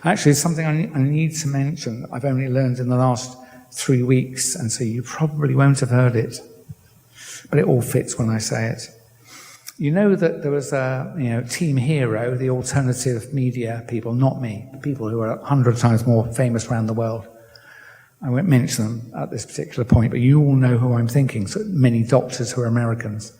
Actually, it's something I need to mention that I've only learned in the last 3 weeks, and so you probably won't have heard it, but it all fits when I say it. You know that there was Team Hero, the alternative media people, not me, people who are 100 times more famous around the world. I won't mention them at this particular point, but you all know who I'm thinking, so many doctors who are Americans.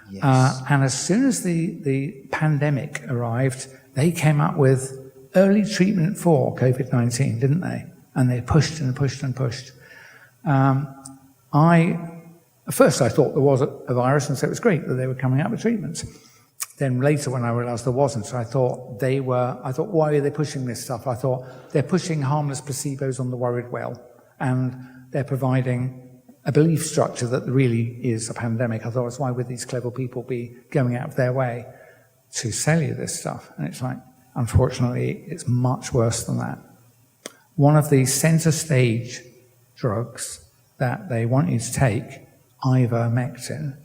Yes. And as soon as the pandemic arrived, they came up with early treatment for COVID-19, didn't they? And they pushed and pushed and pushed. At first I thought there was a virus, and so it was great that they were coming up with treatments. Then later when I realized there wasn't, so I thought, why are they pushing this stuff? I thought, they're pushing harmless placebos on the worried well, and they're providing a belief structure that there really is a pandemic. Otherwise, why would these clever people be going out of their way to sell you this stuff? And it's like, unfortunately, it's much worse than that. One of the center stage drugs that they want you to take, Ivermectin,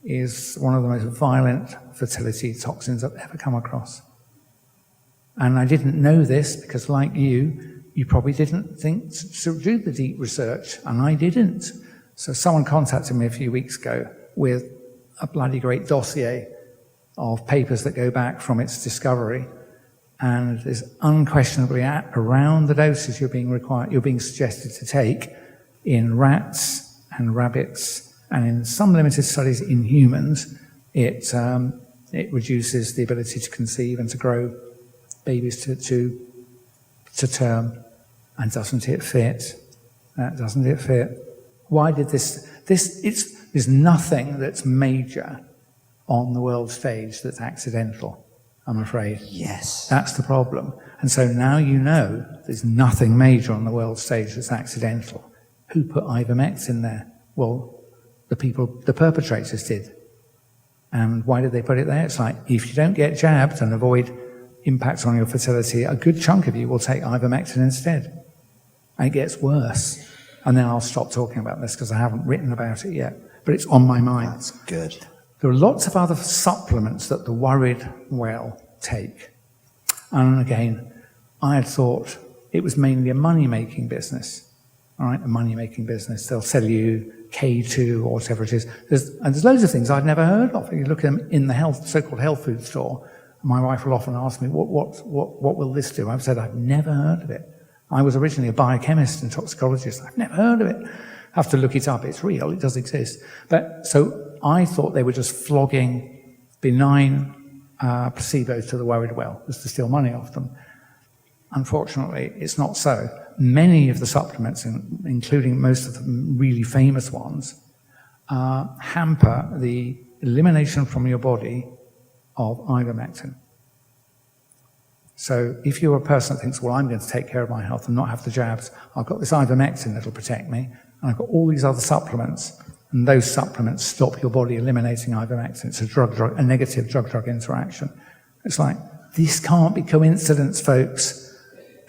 is one of the most violent fertility toxins I've ever come across. And I didn't know this because, like you probably didn't think to do the deep research, and I didn't. So someone contacted me a few weeks ago with a bloody great dossier of papers that go back from its discovery, and there's unquestionably around the doses you're being suggested to take in rats and rabbits, and in some limited studies in humans, it reduces the ability to conceive and to grow babies to term. And doesn't it fit? Doesn't it fit? Why did there's nothing that's major on the world stage that's accidental, I'm afraid. Yes. That's the problem. And so now you know there's nothing major on the world stage that's accidental. Who put Ivermectin there? Well, the perpetrators did. And why did they put it there? It's like, if you don't get jabbed and avoid impacts on your fertility, a good chunk of you will take Ivermectin instead. And it gets worse. And then I'll stop talking about this because I haven't written about it yet, but it's on my mind. That's good. There are lots of other supplements that the worried well take. And again, I had thought it was mainly a money-making business. All right, a money-making business. They'll sell you K2 or whatever it is. There's loads of things I'd never heard of. You look at them in the so-called health food store. My wife will often ask me, what will this do? I've said, I've never heard of it. I was originally a biochemist and toxicologist. I've never heard of it. I have to look it up. It's real. It does exist. But so I thought they were just flogging benign placebos to the worried well, just to steal money off them. Unfortunately, it's not so. Many of the supplements, including most of the really famous ones, hamper the elimination from your body of ivermectin. So if you're a person that thinks, well, I'm going to take care of my health and not have the jabs, I've got this ivermectin that'll protect me, and I've got all these other supplements, and those supplements stop your body eliminating ivermectin. It's a negative drug-drug interaction. It's like, this can't be coincidence, folks.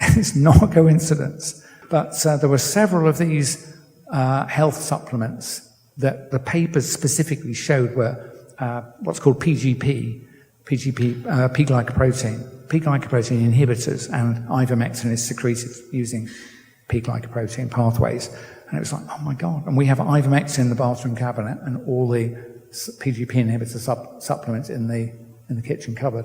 It's not a coincidence. But there were several of these health supplements that the papers specifically showed were what's called P-glycoprotein inhibitors, and ivermectin is secreted using P-glycoprotein pathways. And it was like, oh my God. And we have ivermectin in the bathroom cabinet and all the PGP inhibitor supplements in the kitchen cupboard.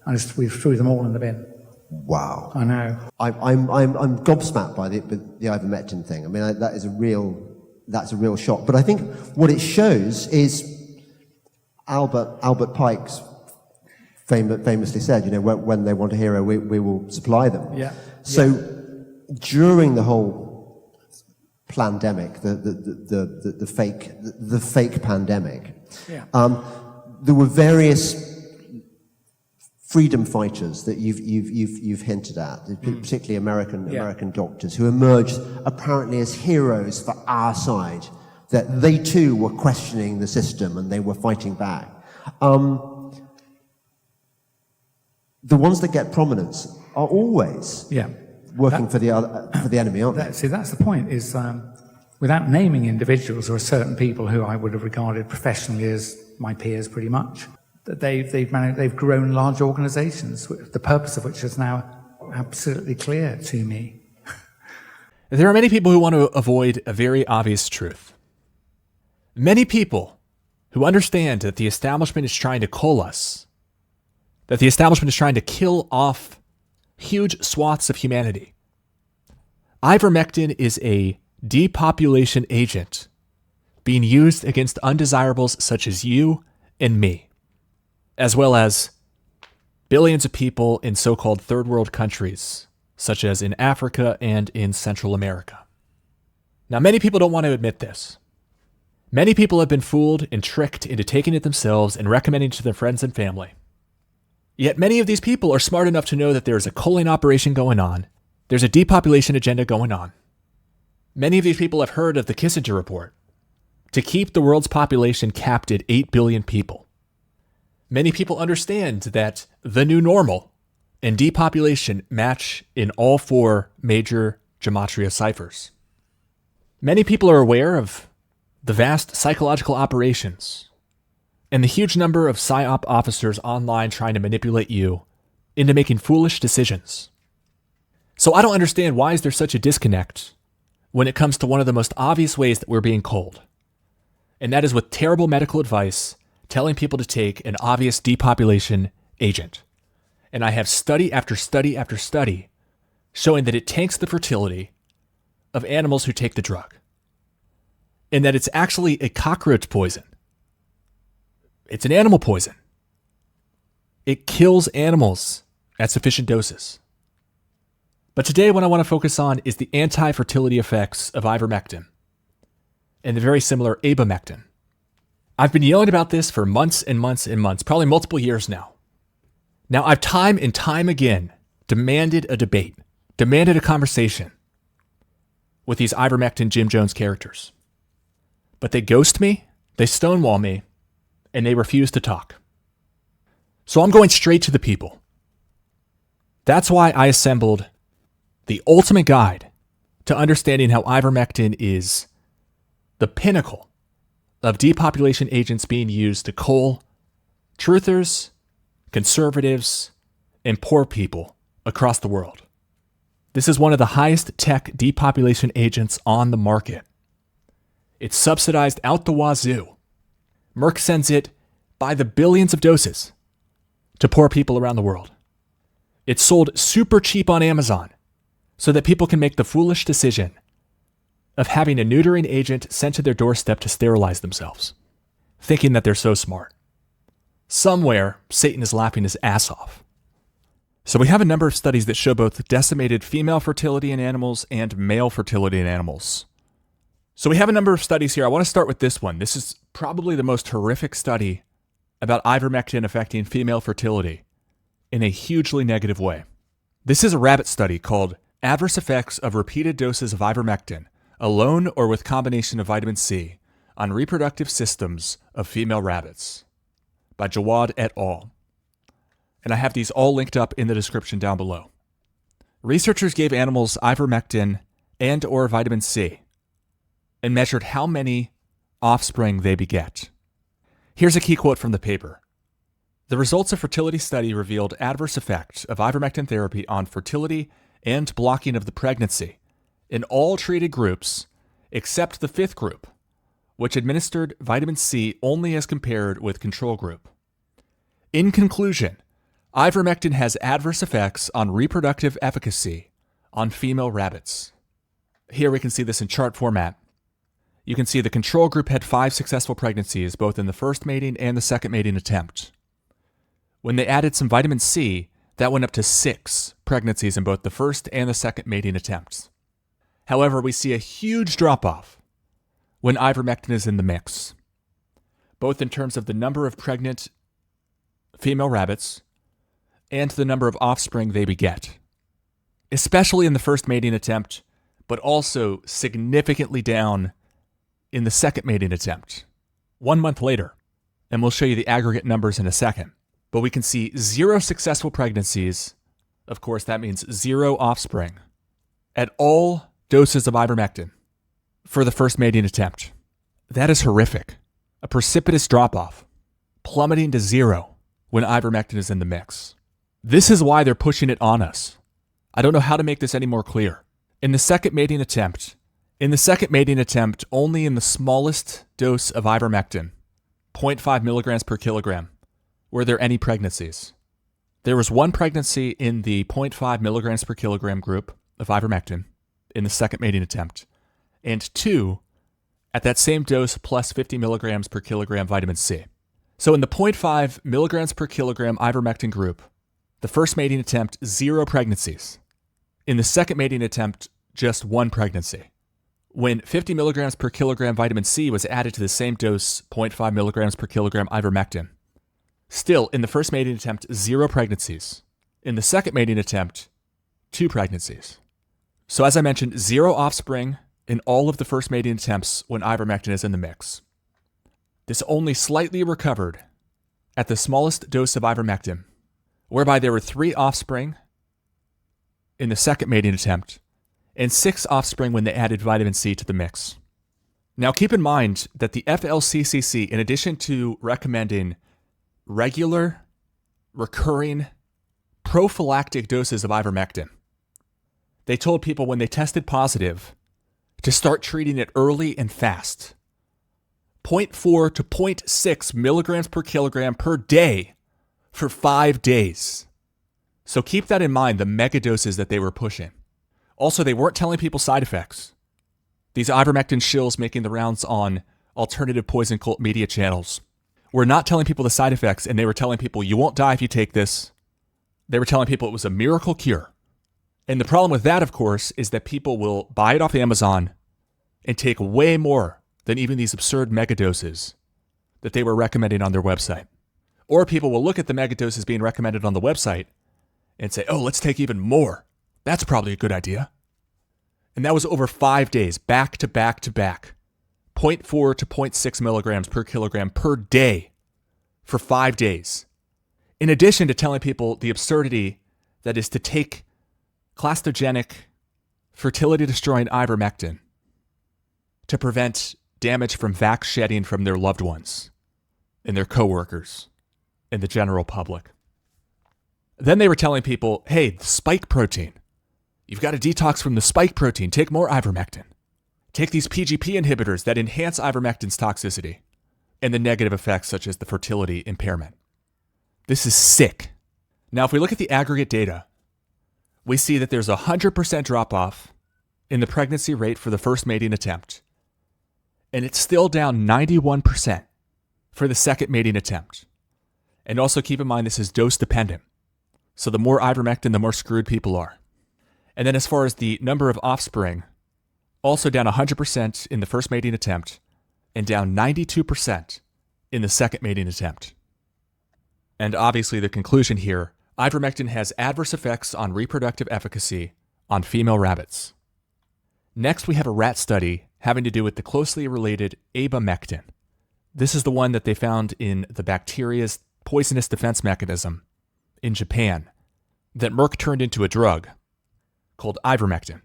And we threw them all in the bin. Wow. I know. I'm gobsmacked by the ivermectin thing. I mean, that's a real shock. But I think what it shows is Albert Pike's famously said, you know, when they want a hero, we will supply them. Yeah. So during the whole pandemic, the fake pandemic, there were various freedom fighters that you've hinted at, particularly American doctors who emerged apparently as heroes for our side, that they too were questioning the system and they were fighting back. The ones that get prominence are always working for the enemy, aren't they? See, that's the point, is without naming individuals, there are certain people who I would have regarded professionally as my peers pretty much, that they've grown large organizations, the purpose of which is now absolutely clear to me. There are many people who want to avoid a very obvious truth. Many people who understand that the establishment is trying to cull us, that the establishment is trying to kill off huge swaths of humanity. Ivermectin is a depopulation agent being used against undesirables such as you and me, as well as billions of people in so-called third world countries, such as in Africa and in Central America. Now, many people don't want to admit this. Many people have been fooled and tricked into taking it themselves and recommending it to their friends and family. Yet many of these people are smart enough to know that there is a culling operation going on. There's a depopulation agenda going on. Many of these people have heard of the Kissinger Report to keep the world's population capped at 8 billion people. Many people understand that the new normal and depopulation match in all 4 major gematria ciphers. Many people are aware of the vast psychological operations and the huge number of PSYOP officers online trying to manipulate you into making foolish decisions. So I don't understand, why is there such a disconnect when it comes to one of the most obvious ways that we're being culled? And that is with terrible medical advice telling people to take an obvious depopulation agent. And I have study after study after study showing that it tanks the fertility of animals who take the drug. And that it's actually a cockroach poison. It's an animal poison. It kills animals at sufficient doses. But today what I want to focus on is the anti-fertility effects of ivermectin and the very similar abamectin. I've been yelling about this for months and months and months, probably multiple years now. Now, I've time and time again demanded a debate, demanded a conversation with these ivermectin Jim Jones characters. But they ghost me, they stonewall me, and they refuse to talk. So I'm going straight to the people. That's why I assembled the ultimate guide to understanding how ivermectin is the pinnacle of depopulation agents being used to cull truthers, conservatives, and poor people across the world. This is one of the highest tech depopulation agents on the market. It's subsidized out the wazoo. Merck sends it by the billions of doses to poor people around the world. It's sold super cheap on Amazon so that people can make the foolish decision of having a neutering agent sent to their doorstep to sterilize themselves, thinking that they're so smart. Somewhere, Satan is laughing his ass off. So we have a number of studies that show both decimated female fertility in animals and male fertility in animals. So we have a number of studies here. I want to start with this one. This is probably the most horrific study about ivermectin affecting female fertility in a hugely negative way. This is a rabbit study called Adverse Effects of Repeated Doses of Ivermectin, Alone or with Combination of Vitamin C, on Reproductive Systems of Female Rabbits, by Jawad et al. And I have these all linked up in the description down below. Researchers gave animals ivermectin and or vitamin C and measured how many offspring they beget. Here's a key quote from the paper. The results of fertility study revealed adverse effects of ivermectin therapy on fertility and blocking of the pregnancy in all treated groups except the 5th group, which administered vitamin C only as compared with control group. In conclusion, ivermectin has adverse effects on reproductive efficacy on female rabbits. Here we can see this in chart format. You can see the control group had 5 successful pregnancies, both in the first mating and the second mating attempt. When they added some vitamin C, that went up to 6 pregnancies in both the first and the second mating attempts. However, we see a huge drop-off when ivermectin is in the mix, both in terms of the number of pregnant female rabbits and the number of offspring they beget, especially in the first mating attempt, but also significantly down in the second mating attempt, 1 month later. And we'll show you the aggregate numbers in a second. But we can see 0 successful pregnancies. Of course, that means 0 offspring at all doses of ivermectin for the first mating attempt. That is horrific. A precipitous drop-off, plummeting to 0 when ivermectin is in the mix. This is why they're pushing it on us. I don't know how to make this any more clear. In the second mating attempt, only in the smallest dose of ivermectin, 0.5 milligrams per kilogram, were there any pregnancies. There was one pregnancy in the 0.5 milligrams per kilogram group of ivermectin in the second mating attempt, and 2 at that same dose plus 50 milligrams per kilogram vitamin C. So in the 0.5 milligrams per kilogram ivermectin group, the first mating attempt, 0 pregnancies. In the second mating attempt, just 1 pregnancy. When 50 milligrams per kilogram vitamin C was added to the same dose, 0.5 milligrams per kilogram ivermectin, still, in the first mating attempt, 0 pregnancies. In the second mating attempt, 2 pregnancies. So as I mentioned, 0 offspring in all of the first mating attempts when ivermectin is in the mix. This only slightly recovered at the smallest dose of ivermectin, whereby there were 3 offspring in the second mating attempt and 6 offspring when they added vitamin C to the mix. Now keep in mind that the FLCCC, in addition to recommending regular, recurring, prophylactic doses of ivermectin, they told people when they tested positive to start treating it early and fast. 0.4 to 0.6 milligrams per kilogram per day for 5 days. So keep that in mind, the mega doses that they were pushing. Also, they weren't telling people side effects. These ivermectin shills making the rounds on alternative poison cult media channels were not telling people the side effects, and they were telling people you won't die if you take this. They were telling people it was a miracle cure. And the problem with that, of course, is that people will buy it off Amazon and take way more than even these absurd megadoses that they were recommending on their website. Or people will look at the megadoses being recommended on the website and say, oh, let's take even more. That's probably a good idea. And that was over 5 days, back to back to back. 0.4 to 0.6 milligrams per kilogram per day for 5 days. In addition to telling people the absurdity that is to take clastogenic, fertility-destroying ivermectin to prevent damage from vax shedding from their loved ones and their coworkers and the general public. Then they were telling people, hey, the spike protein. You've got to detox from the spike protein. Take more ivermectin. Take these PGP inhibitors that enhance ivermectin's toxicity and the negative effects such as the fertility impairment. This is sick. Now, if we look at the aggregate data, we see that there's a 100% drop-off in the pregnancy rate for the first mating attempt, and it's still down 91% for the second mating attempt. And also keep in mind this is dose-dependent. So the more ivermectin, the more screwed people are. And then as far as the number of offspring, also down 100% in the first mating attempt and down 92% in the second mating attempt. And obviously the conclusion here, ivermectin has adverse effects on reproductive efficacy on female rabbits. Next, we have a rat study having to do with the closely related Abamectin. This is the one that they found in the bacteria's poisonous defense mechanism in Japan that Merck turned into a drug called Ivermectin.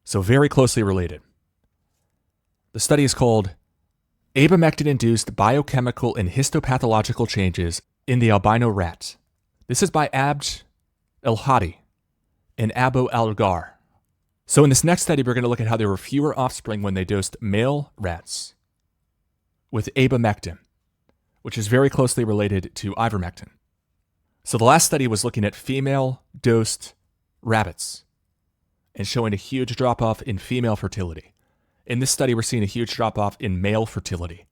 So very closely related. The study is called Abamectin-Induced Biochemical and Histopathological Changes in the Albino Rat. This is by Abd El-Hadi and Abu Algar. So in this next study, we're going to look at how there were fewer offspring when they dosed male rats with Abamectin, which is very closely related to ivermectin. So the last study was looking at female-dosed rabbits and showing a huge drop-off in female fertility. In this study, we're seeing a huge drop-off in male fertility.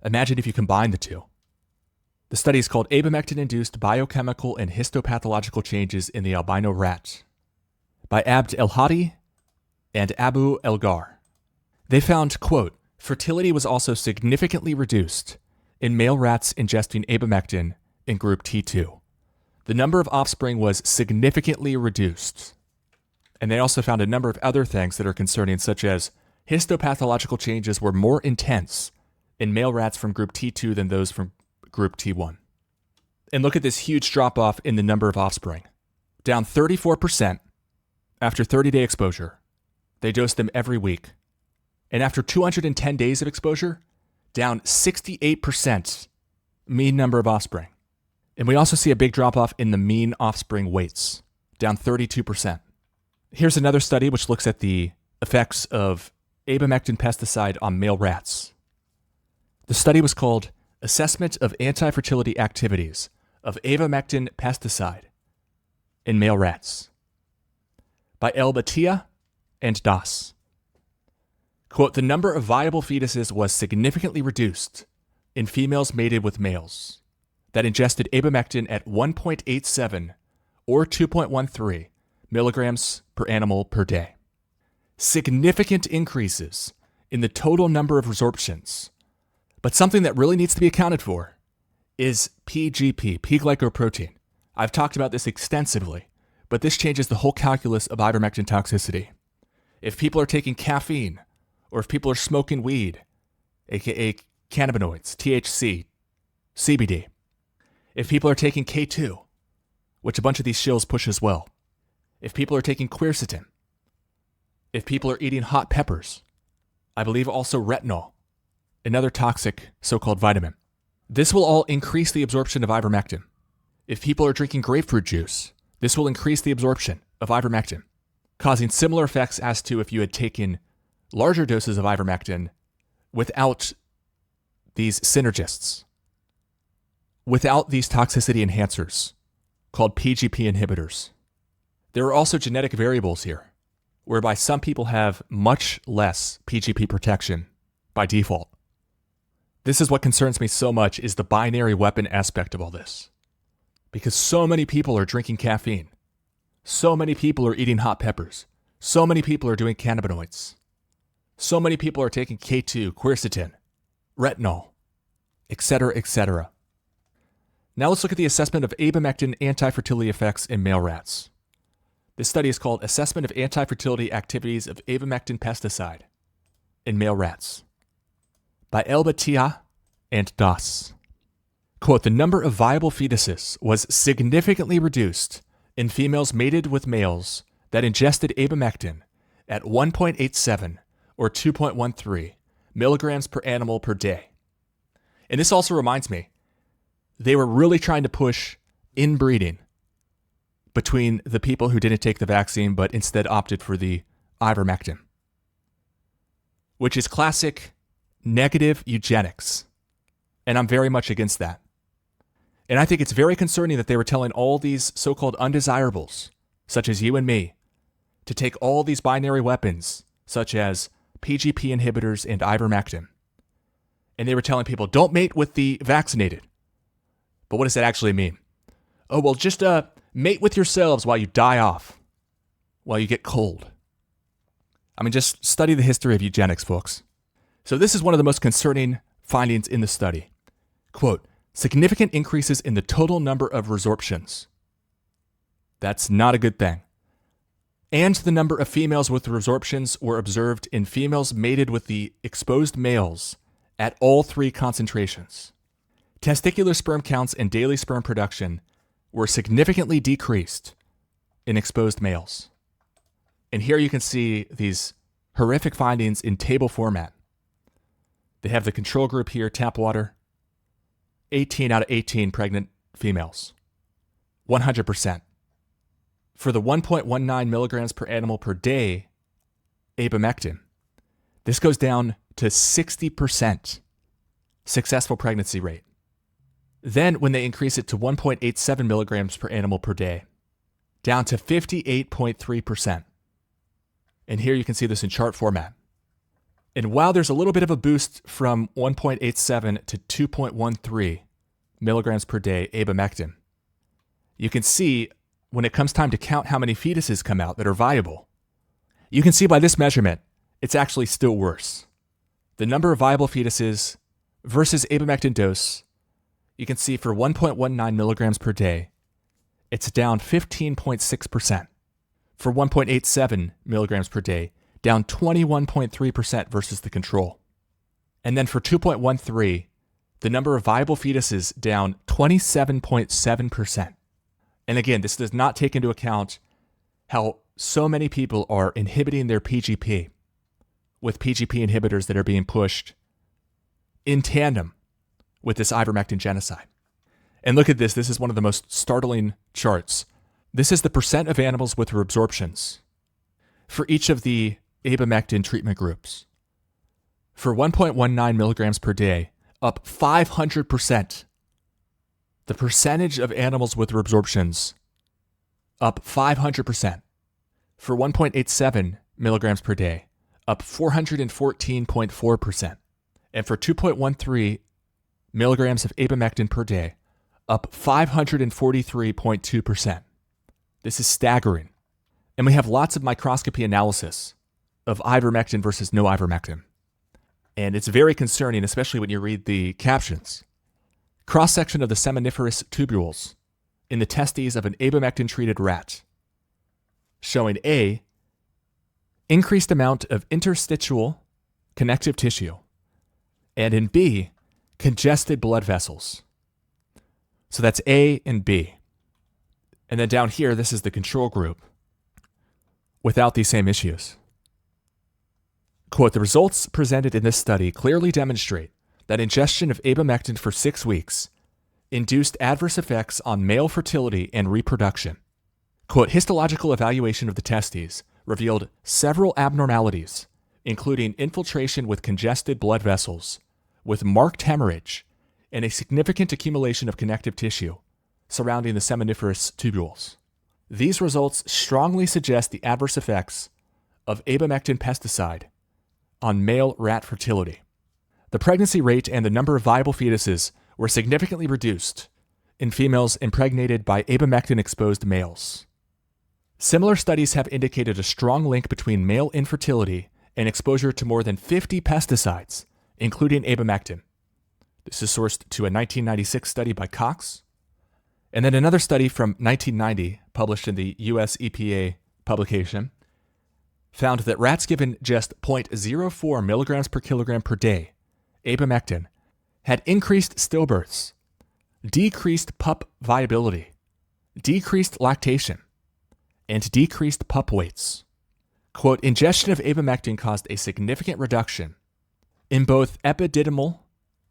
Imagine if you combine the two. The study is called Abamectin-Induced Biochemical and Histopathological Changes in the Albino Rat by Abd El-Hadi and Abu Elgar. They found, quote, fertility was also significantly reduced in male rats ingesting abamectin in group T2. The number of offspring was significantly reduced. And they also found a number of other things that are concerning, such as histopathological changes were more intense in male rats from group T2 than those from group T1. And look at this huge drop-off in the number of offspring. Down 34% after 30-day exposure. They dosed them every week. And after 210 days of exposure, down 68% mean number of offspring. And we also see a big drop-off in the mean offspring weights, down 32%. Here's another study which looks at the effects of Abamectin pesticide on male rats. The study was called Assessment of Anti-Fertility Activities of Abamectin Pesticide in Male Rats by Elbatia and Das. Quote, the number of viable fetuses was significantly reduced in females mated with males that ingested abamectin at 1.87 or 2.13 milligrams per animal per day. Significant increases in the total number of resorptions. But something that really needs to be accounted for is PGP, P-glycoprotein. I've talked about this extensively, but this changes the whole calculus of ivermectin toxicity. If people are taking caffeine, or if people are smoking weed, aka cannabinoids, THC, CBD, if people are taking K2, which a bunch of these shills push as well, if people are taking quercetin, if people are eating hot peppers, I believe also retinol, another toxic so-called vitamin, this will all increase the absorption of ivermectin. If people are drinking grapefruit juice, this will increase the absorption of ivermectin, causing similar effects as to if you had taken larger doses of ivermectin without these synergists, without these toxicity enhancers called PGP inhibitors. There are also genetic variables here, whereby some people have much less PGP protection by default. This is what concerns me so much, is the binary weapon aspect of all this. Because so many people are drinking caffeine. So many people are eating hot peppers. So many people are doing cannabinoids. So many people are taking K2, quercetin, retinol, etc., etc. Now let's look at the assessment of abamectin anti-fertility effects in male rats. This study is called Assessment of Anti-Fertility Activities of Abamectin Pesticide in Male Rats by Elbatia and Das. Quote, the number of viable fetuses was significantly reduced in females mated with males that ingested abamectin at 1.87 or 2.13 milligrams per animal per day. And this also reminds me, they were really trying to push inbreeding between the people who didn't take the vaccine but instead opted for the ivermectin, which is classic negative eugenics. And I'm very much against that. And I think it's very concerning that they were telling all these so-called undesirables, such as you and me, to take all these binary weapons, such as PGP inhibitors and ivermectin. And they were telling people, don't mate with the vaccinated. But what does that actually mean? Oh, well, just mate with yourselves while you die off, while you get cold. I mean, just study the history of eugenics, folks. So this is one of the most concerning findings in the study. Quote, significant increases in the total number of resorptions. That's not a good thing. And the number of females with resorptions were observed in females mated with the exposed males at all three concentrations. Testicular sperm counts and daily sperm production were significantly decreased in exposed males. And here you can see these horrific findings in table format. They have the control group here, tap water, 18 out of 18 pregnant females, 100%. For the 1.19 milligrams per animal per day abamectin, this goes down to 60% successful pregnancy rate. Then when they increase it to 1.87 milligrams per animal per day, down to 58.3%. And here you can see this in chart format. And while there's a little bit of a boost from 1.87 to 2.13 milligrams per day abamectin, you can see when it comes time to count how many fetuses come out that are viable, you can see by this measurement, it's actually still worse. The number of viable fetuses versus abamectin dose, you can see for 1.19 milligrams per day, it's down 15.6%. For 1.87 milligrams per day, down 21.3% versus the control. And then for 2.13, the number of viable fetuses down 27.7%. And again, this does not take into account how so many people are inhibiting their PGP with PGP inhibitors that are being pushed in tandem with this ivermectin genocide. And look at this. This is one of the most startling charts. This is the percent of animals with reabsorptions for each of the Abamectin treatment groups. For 1.19 milligrams per day, up 500%. The percentage of animals with reabsorptions, up 500%. For 1.87 milligrams per day, up 414.4%. And for 2.13 milligrams of Abamectin per day, up 543.2%. This is staggering. And we have lots of microscopy analysis of ivermectin versus no ivermectin. And it's very concerning, especially when you read the captions. Cross-section of the seminiferous tubules in the testes of an abamectin-treated rat, showing A, increased amount of interstitial connective tissue, and in B, congested blood vessels. So that's A and B. And then down here, this is the control group without these same issues. Quote, the results presented in this study clearly demonstrate that ingestion of abamectin for 6 weeks induced adverse effects on male fertility and reproduction. Quote, histological evaluation of the testes revealed several abnormalities, including infiltration with congested blood vessels, with marked hemorrhage, and a significant accumulation of connective tissue surrounding the seminiferous tubules. These results strongly suggest the adverse effects of abamectin pesticide on male rat fertility. The pregnancy rate and the number of viable fetuses were significantly reduced in females impregnated by abamectin-exposed males. Similar studies have indicated a strong link between male infertility and exposure to more than 50 pesticides, including abamectin. This is sourced to a 1996 study by Cox, and then another study from 1990, published in the US EPA publication, found that rats given just 0.04 milligrams per kilogram per day, abamectin, had increased stillbirths, decreased pup viability, decreased lactation, and decreased pup weights. Quote, ingestion of abamectin caused a significant reduction in both epididymal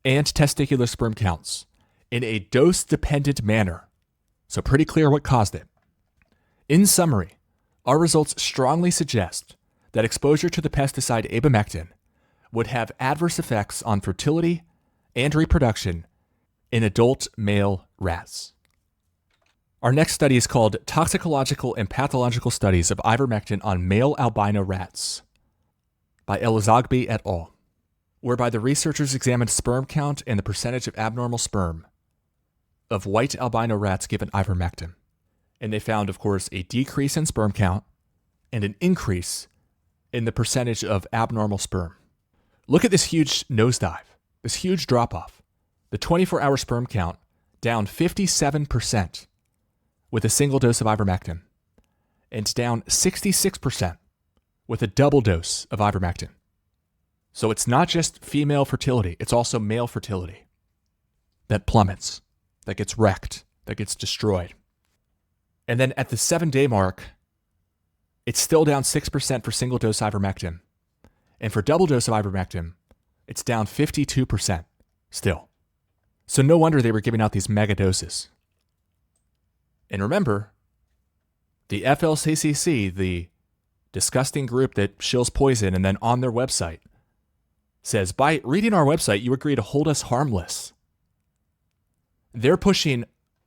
and testicular sperm counts in a dose-dependent manner. So pretty clear what caused it. In summary, our results strongly suggest that exposure to the pesticide abamectin would have adverse effects on fertility and reproduction in adult male rats. Our next study is called Toxicological and Pathological Studies of Ivermectin on Male Albino Rats by Elizagbe et al., whereby the researchers examined sperm count and the percentage of abnormal sperm of white albino rats given ivermectin. And they found, of course, a decrease in sperm count and an increase in the percentage of abnormal sperm. Look at this huge nosedive, this huge drop-off. The 24-hour sperm count down 57% with a single dose of ivermectin, and down 66% with a double dose of ivermectin. So it's not just female fertility, it's also male fertility that plummets, that gets wrecked, that gets destroyed. And then at the 7-day mark, it's still down 6% for single dose ivermectin. And for double dose of ivermectin, it's down 52% still. So no wonder they were giving out these mega doses. And remember, the FLCCC, the disgusting group that shills poison and then on their website, says, by reading our website, you agree to hold us harmless. They're pushing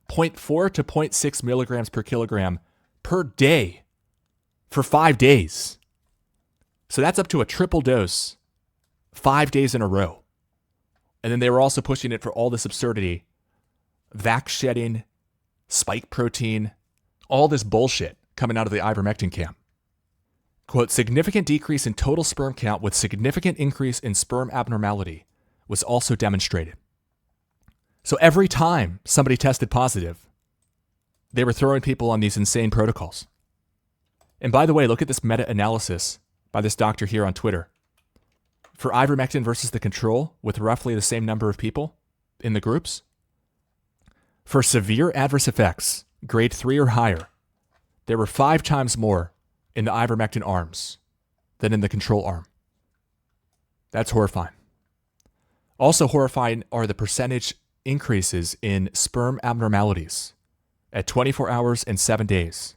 0.4 to 0.6 milligrams per kilogram per day for 5 days. So that's up to a triple dose 5 days in a row. And then they were also pushing it for all this absurdity, vac shedding, spike protein, all this bullshit coming out of the ivermectin camp. Quote, significant decrease in total sperm count with significant increase in sperm abnormality was also demonstrated. So every time somebody tested positive, they were throwing people on these insane protocols. And by the way, look at this meta-analysis by this doctor here on Twitter. For ivermectin versus the control, with roughly the same number of people in the groups, for severe adverse effects, grade 3 or higher, there were 5 times more in the ivermectin arms than in the control arm. That's horrifying. Also horrifying are the percentage increases in sperm abnormalities at 24 hours and 7 days,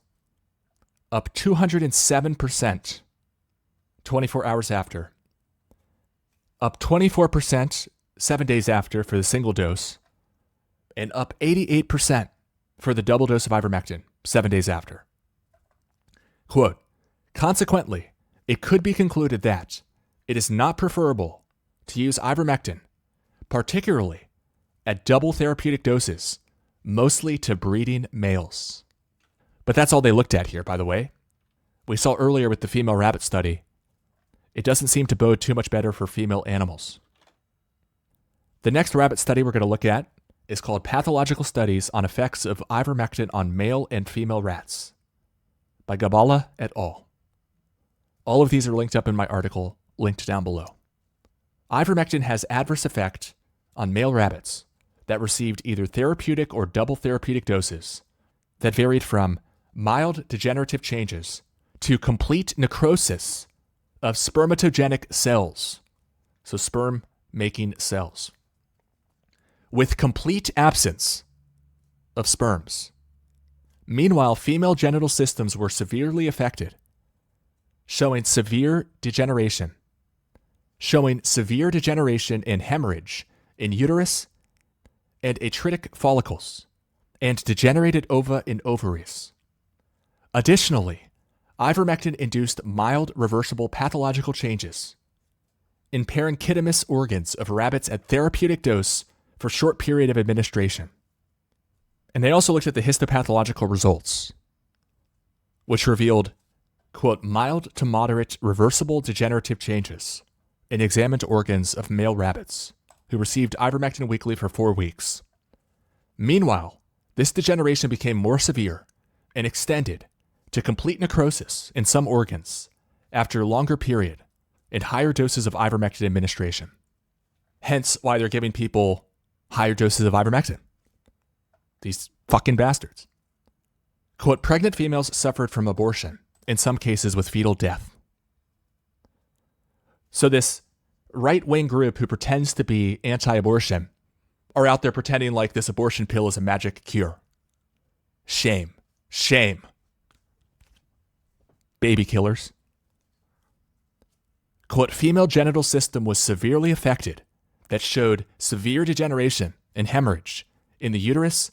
up 207% 24 hours after, up 24% 7 days after for the single dose, and up 88% for the double dose of ivermectin 7 days after. Quote, consequently, it could be concluded that it is not preferable to use ivermectin, particularly at double therapeutic doses, mostly to breeding males. But that's all they looked at here, by the way. We saw earlier with the female rabbit study, it doesn't seem to bode too much better for female animals. The next rabbit study we're going to look at is called Pathological Studies on Effects of Ivermectin on Male and Female Rats by Gabala et al. All of these are linked up in my article, linked down below. Ivermectin has adverse effect on male rabbits that received either therapeutic or double therapeutic doses that varied from mild degenerative changes to complete necrosis of spermatogenic cells, so sperm-making cells, with complete absence of sperms. Meanwhile, female genital systems were severely affected, showing severe degeneration and hemorrhage in uterus and atritic follicles, and degenerated ova and ovaries. Additionally, ivermectin induced mild reversible pathological changes in parenchymatous organs of rabbits at therapeutic dose for short period of administration. And they also looked at the histopathological results, which revealed, quote, mild to moderate reversible degenerative changes in examined organs of male rabbits who received ivermectin weekly for 4 weeks. Meanwhile, this degeneration became more severe and extended to complete necrosis in some organs after a longer period and higher doses of ivermectin administration. Hence why they're giving people higher doses of ivermectin. These fucking bastards. Quote, pregnant females suffered from abortion, in some cases with fetal death. So this right-wing group who pretends to be anti-abortion are out there pretending like this abortion pill is a magic cure. Shame. Shame. Baby killers. Quote, female genital system was severely affected that showed severe degeneration and hemorrhage in the uterus,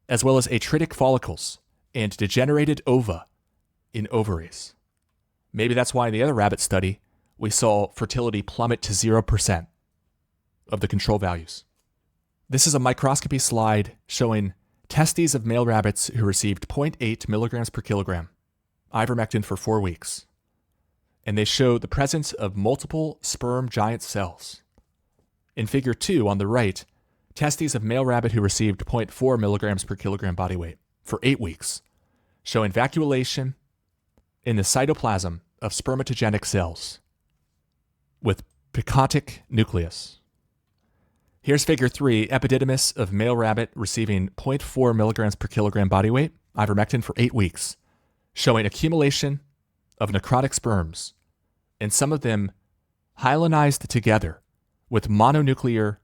as well as atritic follicles and degenerated ova in ovaries. Maybe that's why in the other rabbit study, we saw fertility plummet to 0% of the control values. This is a microscopy slide showing testes of male rabbits who received 0.8 milligrams per kilogram ivermectin for 4 weeks. And they show the presence of multiple sperm giant cells. In figure 2 on the right, testes of male rabbit who received 0.4 milligrams per kilogram body weight for 8 weeks, showing vacuolation in the cytoplasm of spermatogenic cells with picotic nucleus. Here's figure 3, epididymis of male rabbit receiving 0.4 milligrams per kilogram body weight, ivermectin for 8 weeks, showing accumulation of necrotic sperms, and some of them hyalinized together with mononuclear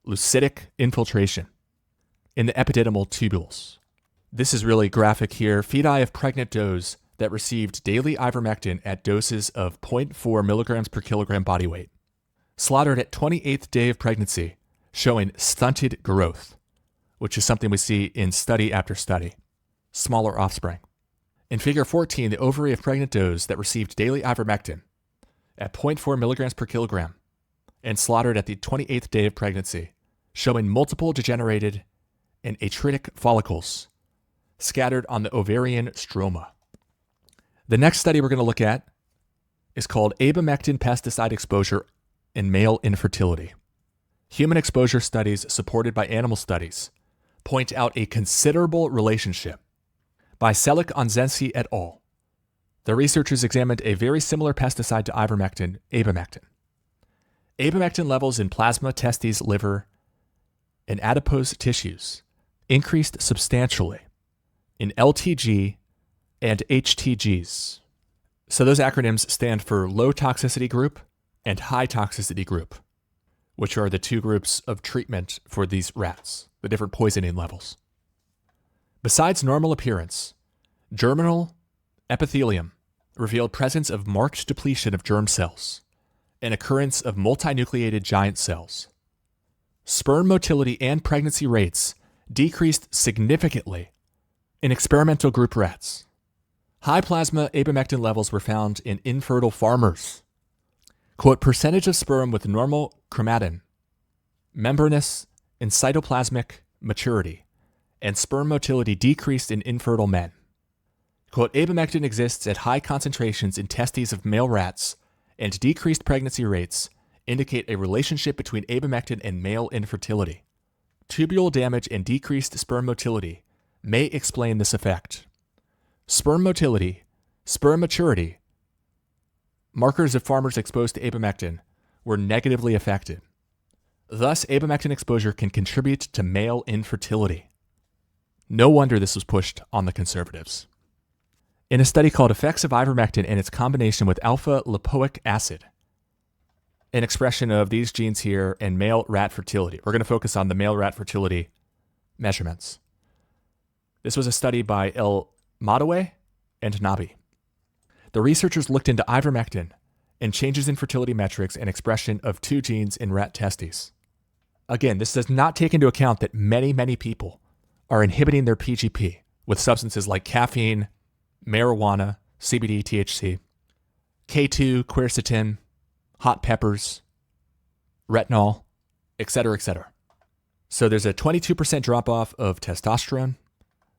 leucitic infiltration in the epididymal tubules. This is really graphic here. Feti of pregnant does that received daily ivermectin at doses of 0.4 milligrams per kilogram body weight, slaughtered at 28th day of pregnancy, showing stunted growth, which is something we see in study after study, smaller offspring. In figure 14, the ovary of pregnant does that received daily ivermectin at 0.4 milligrams per kilogram and slaughtered at the 28th day of pregnancy, showing multiple degenerated and atritic follicles scattered on the ovarian stroma. The next study we're going to look at is called Abamectin pesticide exposure in male infertility. Human exposure studies supported by animal studies point out a considerable relationship. By Selick Onzensi et al., the researchers examined a very similar pesticide to ivermectin, abamectin. Abamectin levels in plasma, testes, liver, and adipose tissues increased substantially in LTG and HTGs. So those acronyms stand for low toxicity group and high toxicity group, which are the two groups of treatment for these rats, the different poisoning levels. Besides normal appearance, germinal epithelium revealed presence of marked depletion of germ cells and occurrence of multinucleated giant cells. Sperm motility and pregnancy rates decreased significantly in experimental group rats. High plasma abamectin levels were found in infertile farmers. Quote, percentage of sperm with normal chromatin, membranous and cytoplasmic maturity, and sperm motility decreased in infertile men. Quote, abamectin exists at high concentrations in testes of male rats, and decreased pregnancy rates indicate a relationship between abamectin and male infertility. Tubule damage and decreased sperm motility may explain this effect. Sperm motility, sperm maturity, markers of farmers exposed to abamectin were negatively affected. Thus, abamectin exposure can contribute to male infertility. No wonder this was pushed on the conservatives. In a study called Effects of Ivermectin and its combination with alpha-lipoic acid, an expression of these genes here in male rat fertility. We're going to focus on the male rat fertility measurements. This was a study by El Madoue and Nabi. The researchers looked into ivermectin and changes in fertility metrics and expression of two genes in rat testes. Again, this does not take into account that many people are inhibiting their PGP with substances like caffeine, marijuana, CBD, THC, K2, quercetin, hot peppers, retinol, etc., etc. So there's a 22% drop-off of testosterone,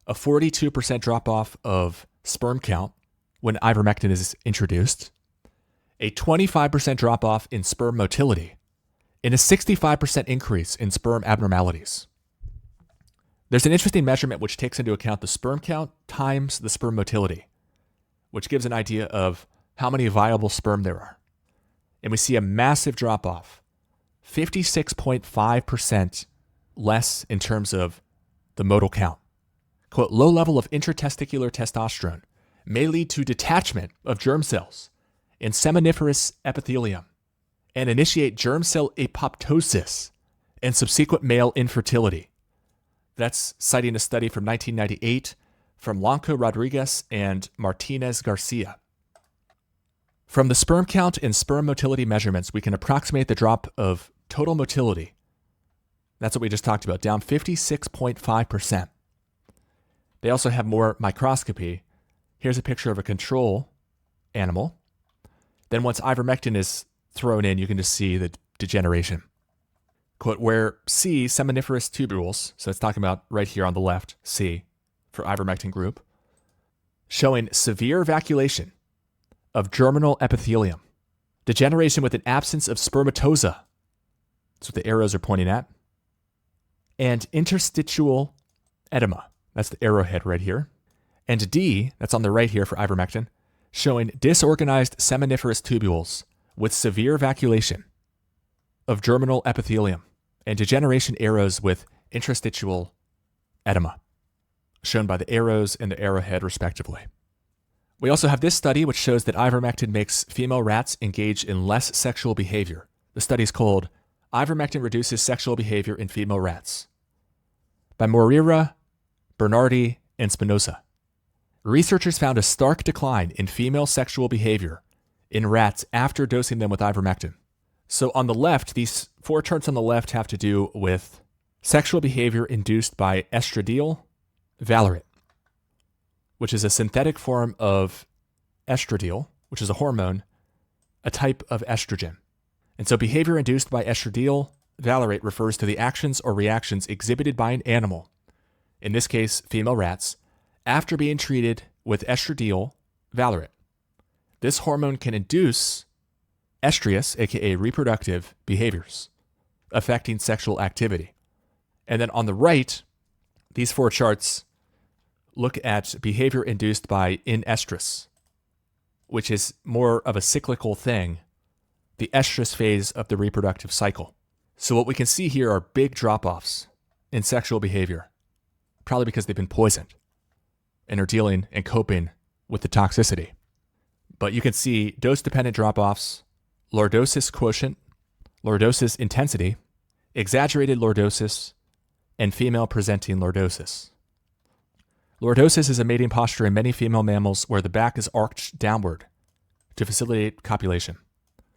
a 42% drop-off of sperm count when ivermectin is introduced, a 25% drop-off in sperm motility, and a 65% increase in sperm abnormalities. There's an interesting measurement which takes into account the sperm count times the sperm motility, which gives an idea of how many viable sperm there are. And we see a massive drop-off, 56.5% less in terms of the motile count. Quote, low level of intratesticular testosterone may lead to detachment of germ cells in seminiferous epithelium and initiate germ cell apoptosis and subsequent male infertility. That's citing a study from 1998 from Blanco Rodriguez and Martinez Garcia. From the sperm count and sperm motility measurements, we can approximate the drop of total motility. That's what we just talked about, down 56.5%. They also have more microscopy. Here's a picture of a control animal. Then once ivermectin is thrown in, you can just see the degeneration. Quote, where C, seminiferous tubules, so it's talking about right here on the left, C, for ivermectin group, showing severe evacuation of germinal epithelium, degeneration with an absence of spermatoza, that's what the arrows are pointing at, and interstitial edema, that's the arrowhead right here, and D, that's on the right here for ivermectin, showing disorganized seminiferous tubules with severe evacuation of germinal epithelium and degeneration arrows with interstitial edema, shown by the arrows and the arrowhead respectively. We also have this study which shows that ivermectin makes female rats engage in less sexual behavior. The study is called Ivermectin Reduces Sexual Behavior in Female Rats by Moreira, Bernardi, and Spinoza. Researchers found a stark decline in female sexual behavior in rats after dosing them with ivermectin. So on the left, these four charts on the left have to do with sexual behavior induced by estradiol valerate, which is a synthetic form of estradiol, which is a hormone, a type of estrogen. And so behavior induced by estradiol valerate refers to the actions or reactions exhibited by an animal, in this case, female rats, after being treated with estradiol valerate. This hormone can induce estrous, aka reproductive behaviors, affecting sexual activity. And then on the right, these four charts look at behavior induced by inestrus, which is more of a cyclical thing, the estrus phase of the reproductive cycle. So what we can see here are big drop-offs in sexual behavior, probably because they've been poisoned and are dealing and coping with the toxicity. But you can see dose-dependent drop-offs, lordosis quotient, lordosis intensity, exaggerated lordosis, and female-presenting lordosis. Lordosis is a mating posture in many female mammals where the back is arched downward to facilitate copulation.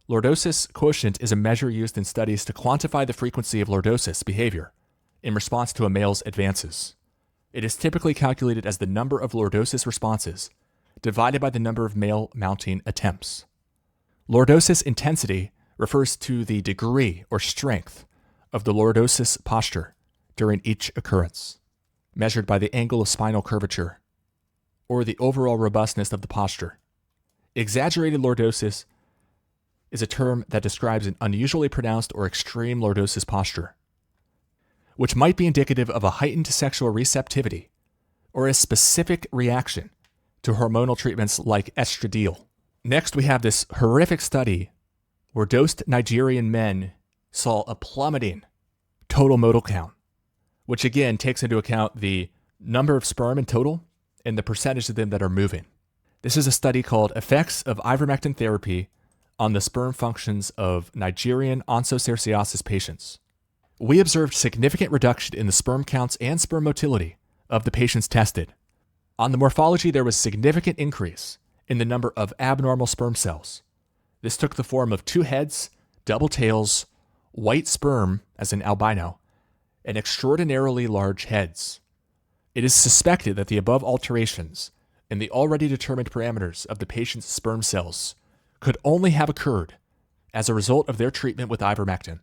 Lordosis quotient is a measure used in studies to quantify the frequency of lordosis behavior in response to a male's advances. It is typically calculated as the number of lordosis responses divided by the number of male mounting attempts. Lordosis intensity refers to the degree or strength of the lordosis posture during each occurrence, measured by the angle of spinal curvature or the overall robustness of the posture. Exaggerated lordosis is a term that describes an unusually pronounced or extreme lordosis posture, which might be indicative of a heightened sexual receptivity or a specific reaction to hormonal treatments like estradiol. Next, we have this horrific study where dosed Nigerian men saw a plummeting total motile count, which again takes into account the number of sperm in total and the percentage of them that are moving. This is a study called Effects of Ivermectin Therapy on the Sperm Functions of Nigerian Onchocerciasis Patients. We observed significant reduction in the sperm counts and sperm motility of the patients tested. On the morphology, there was significant increase in the number of abnormal sperm cells. This took the form of 2 heads, double tails, white sperm as an albino, and extraordinarily large heads. It is suspected that the above alterations in the already determined parameters of the patient's sperm cells could only have occurred as a result of their treatment with ivermectin.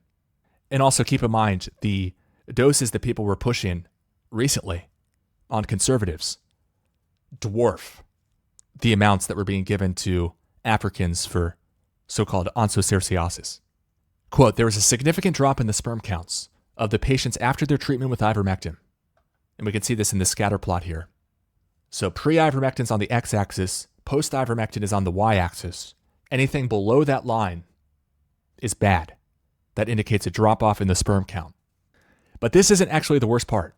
And also keep in mind the doses that people were pushing recently on conservatives dwarf the amounts that were being given to Africans for so-called onchocerciasis. Quote, there was a significant drop in the sperm counts of the patients after their treatment with ivermectin. And we can see this in the scatter plot here. So pre-ivermectin is on the x-axis, post-ivermectin is on the y-axis. Anything below that line is bad. That indicates a drop-off in the sperm count. But this isn't actually the worst part.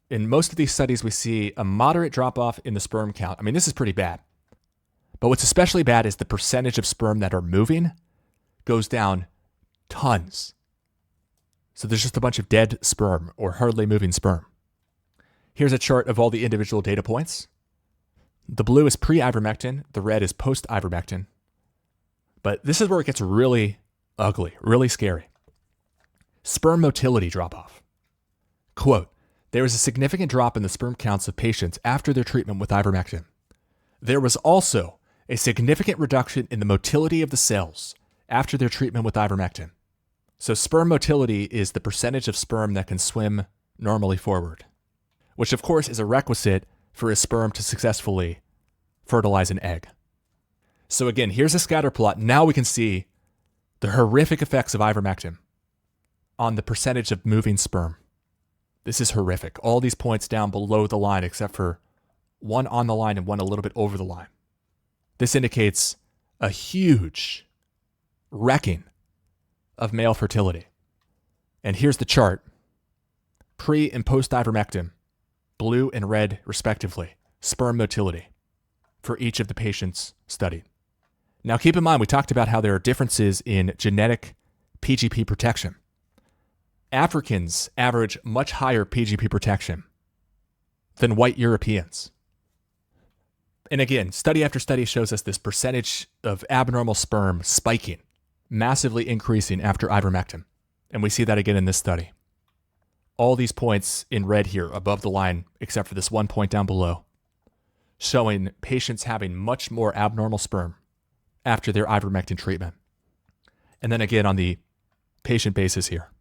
In most of these studies, we see a moderate drop-off in the sperm count. I mean, this is pretty bad. But what's especially bad is the percentage of sperm that are moving goes down tons. So there's just a bunch of dead sperm or hardly moving sperm. Here's a chart of all the individual data points. The blue is pre-ivermectin, the red is post-ivermectin. But this is where it gets really ugly, really scary. Sperm motility drop-off. Quote, there was a significant drop in the sperm counts of patients after their treatment with ivermectin. There was also a significant reduction in the motility of the cells after their treatment with ivermectin. So sperm motility is the percentage of sperm that can swim normally forward, which of course is a requisite for a sperm to successfully fertilize an egg. So again, here's a scatter plot. Now we can see the horrific effects of ivermectin on the percentage of moving sperm. This is horrific. All these points down below the line, except for one on the line and one a little bit over the line. This indicates a huge wrecking of male fertility. And here's the chart. Pre and post ivermectin, blue and red respectively, sperm motility for each of the patients studied. Now keep in mind, we talked about how there are differences in genetic PGP protection. Africans average much higher PGP protection than white Europeans. And again, study after study shows us this percentage of abnormal sperm spiking, massively increasing after ivermectin. And we see that again in this study. All these points in red here above the line, except for this one point down below, showing patients having much more abnormal sperm after their ivermectin treatment. And then again on the patient basis here.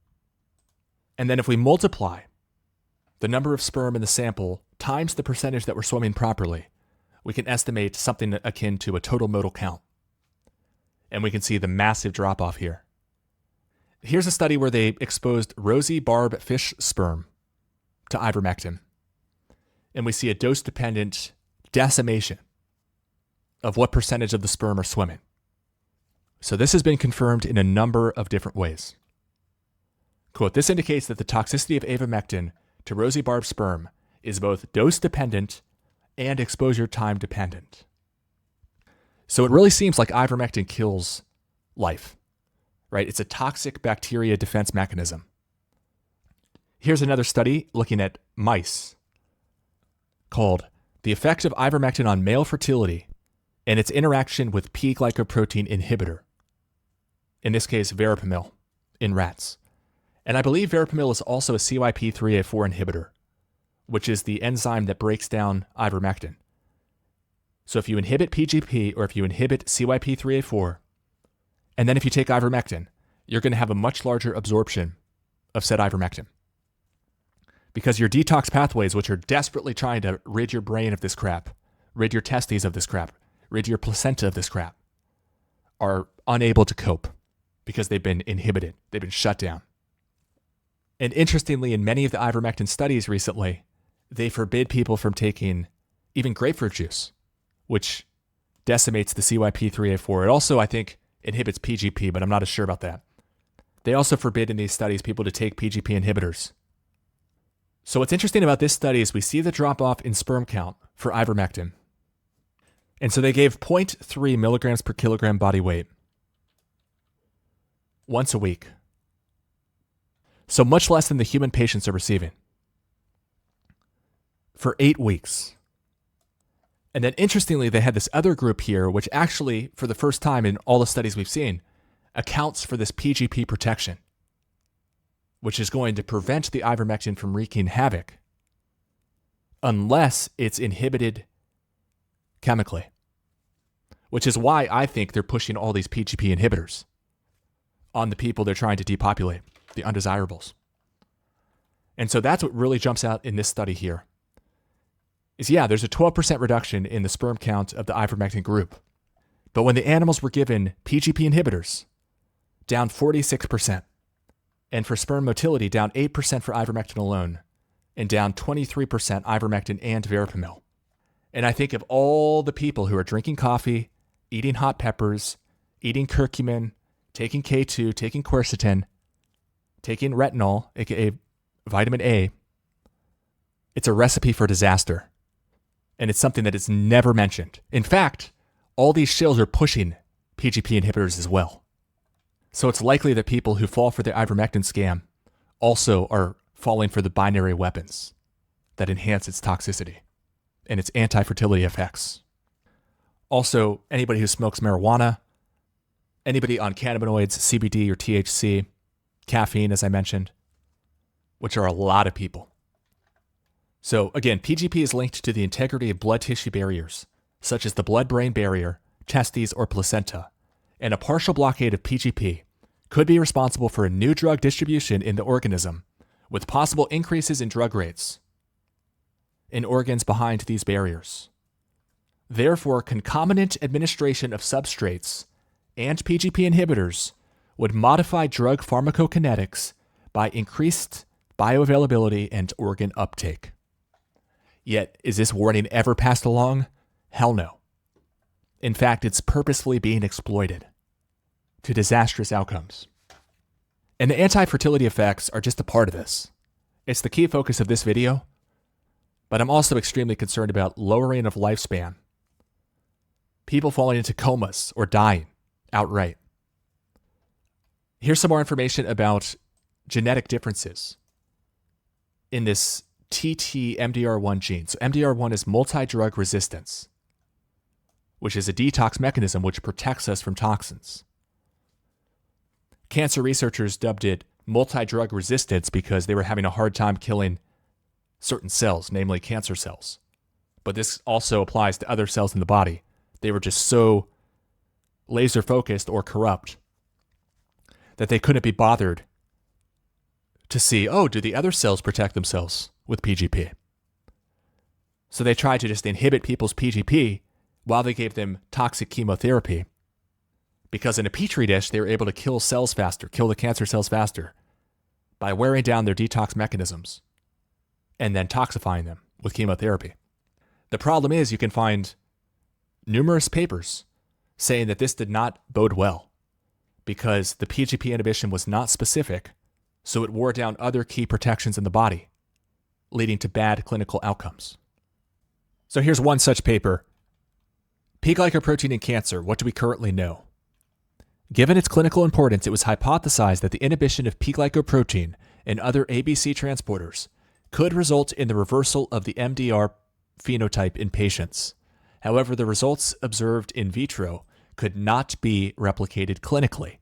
And then if we multiply the number of sperm in the sample times the percentage that were swimming properly, we can estimate something akin to a total motile count. And we can see the massive drop-off here. Here's a study where they exposed rosy barb fish sperm to ivermectin. And we see a dose-dependent decimation of what percentage of the sperm are swimming. So this has been confirmed in a number of different ways. Quote, this indicates that the toxicity of abamectin to rosy barb sperm is both dose-dependent and exposure time dependent. So it really seems like ivermectin kills life, right? It's a toxic bacteria defense mechanism. Here's another study looking at mice. called The Effect of Ivermectin on Male Fertility and Its Interaction with P-glycoprotein Inhibitor. In this case, verapamil in rats. And I believe verapamil is also a CYP3A4 inhibitor, which is the enzyme that breaks down ivermectin. So if you inhibit PGP or if you inhibit CYP3A4, and then if you take ivermectin, you're going to have a much larger absorption of said ivermectin. Because your detox pathways, which are desperately trying to rid your brain of this crap, rid your testes of this crap, rid your placenta of this crap, are unable to cope because they've been inhibited. They've been shut down. And interestingly, in many of the ivermectin studies recently, they forbid people from taking even grapefruit juice, which decimates the CYP3A4. It also, I think, inhibits PGP, but I'm not as sure about that. They also forbid in these studies people to take PGP inhibitors. So what's interesting about this study is we see the drop-off in sperm count for ivermectin. And so they gave 0.3 milligrams per kilogram body weight once a week. So much less than the human patients are receiving. For 8 weeks. And then interestingly, they had this other group here, which actually, for the first time in all the studies we've seen, accounts for this PGP protection, which is going to prevent the ivermectin from wreaking havoc unless it's inhibited chemically, which is why I think they're pushing all these PGP inhibitors on the people they're trying to depopulate, the undesirables. And so that's what really jumps out in this study here. Is there's a 12% reduction in the sperm count of the ivermectin group. But when the animals were given PGP inhibitors, down 46%. And for sperm motility, down 8% for ivermectin alone, and down 23% ivermectin and verapamil. And I think of all the people who are drinking coffee, eating hot peppers, eating curcumin, taking K2, taking quercetin, taking retinol, aka vitamin A, it's a recipe for disaster. And it's something that is never mentioned. In fact, all these shills are pushing PGP inhibitors as well. So it's likely that people who fall for the ivermectin scam also are falling for the binary weapons that enhance its toxicity and its anti-fertility effects. Also, anybody who smokes marijuana, anybody on cannabinoids, CBD or THC, caffeine, as I mentioned, which are a lot of people. So again, PGP is linked to the integrity of blood tissue barriers, such as the blood-brain barrier, testes, or placenta, and a partial blockade of PGP could be responsible for a new drug distribution in the organism, with possible increases in drug rates in organs behind these barriers. Therefore, concomitant administration of substrates and PGP inhibitors would modify drug pharmacokinetics by increased bioavailability and organ uptake. Yet, is this warning ever passed along? Hell no. In fact, it's purposefully being exploited to disastrous outcomes. And the anti-fertility effects are just a part of this. It's the key focus of this video, but I'm also extremely concerned about lowering of lifespan, people falling into comas or dying outright. Here's some more information about genetic differences in this TT-MDR1 gene. So MDR1 is multi-drug resistance, which is a detox mechanism which protects us from toxins. Cancer researchers dubbed it multi-drug resistance because they were having a hard time killing certain cells, namely cancer cells. But this also applies to other cells in the body. They were just so laser focused or corrupt that they couldn't be bothered to see, do the other cells protect themselves with PGP? So they tried to just inhibit people's PGP while they gave them toxic chemotherapy. Because in a petri dish, they were able to kill cells faster, kill the cancer cells faster by wearing down their detox mechanisms and then toxifying them with chemotherapy. The problem is you can find numerous papers saying that this did not bode well because the PGP inhibition was not specific, so it wore down other key protections in the body, leading to bad clinical outcomes. So here's one such paper. P-glycoprotein in cancer, what do we currently know? Given its clinical importance, it was hypothesized that the inhibition of P-glycoprotein and other ABC transporters could result in the reversal of the MDR phenotype in patients. However, the results observed in vitro could not be replicated clinically